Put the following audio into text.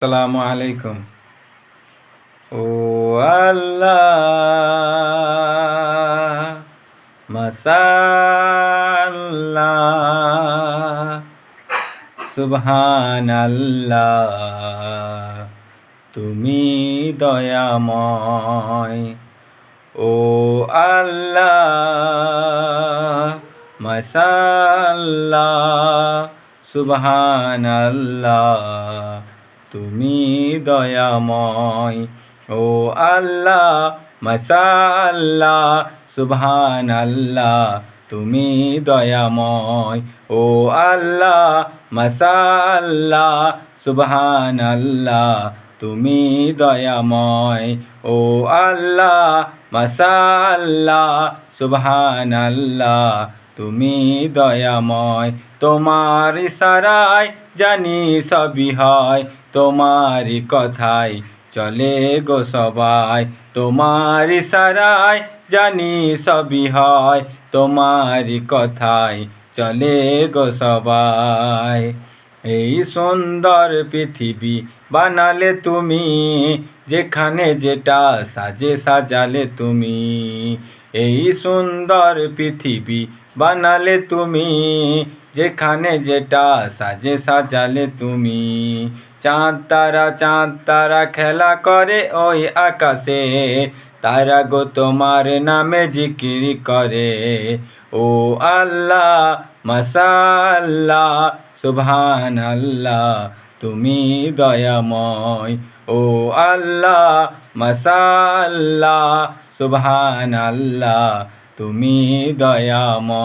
আসসালামু আলাইকুম। ও আল্লাহ মাশাআল্লাহ সুবহানাল্লাহ তুমি দয়াময়। ও আল্লাহ মাশাআল্লাহ সুবহানাল্লাহ তুমি দয়াময়। ও আল্লাহ মাশাআল্লাহ সুবহানাল্লাহ তুমি দয়াময়। ও আল্লাহ মাশাআল্লাহ সুবহানাল্লাহ তুমি দয়াময়। ও আল্লাহ মাশাআল্লাহ সুবহানাল্লাহ তুমি দয়াময়। তোমার ইশারায় জানি সবই হয়, তোমারই কথাই চলে গো সবাই। তোমার ইশারায় জানি সবই হয়, তোমারই কথাই চলে গো সবাই। এই সুন্দর পৃথিবী বানালে তুমি, যেখানে যেটা সাজে সাজালে তুমি। এই সুন্দর পৃথিবী বানালে তুমি, যেখানে যেটা সাজে সাজালে তুমি। চাঁদ তারা খেলা করে ওই আকাশে, তারা গো তোমার নামে জিকির করে। ও আল্লাহ মাশাআল্লাহ সুবহানাল্লাহ তুমি দয়াময়। ও আল্লাহ মাশাআল্লাহ সুবহানাল্লাহ তুমি দয়াময়।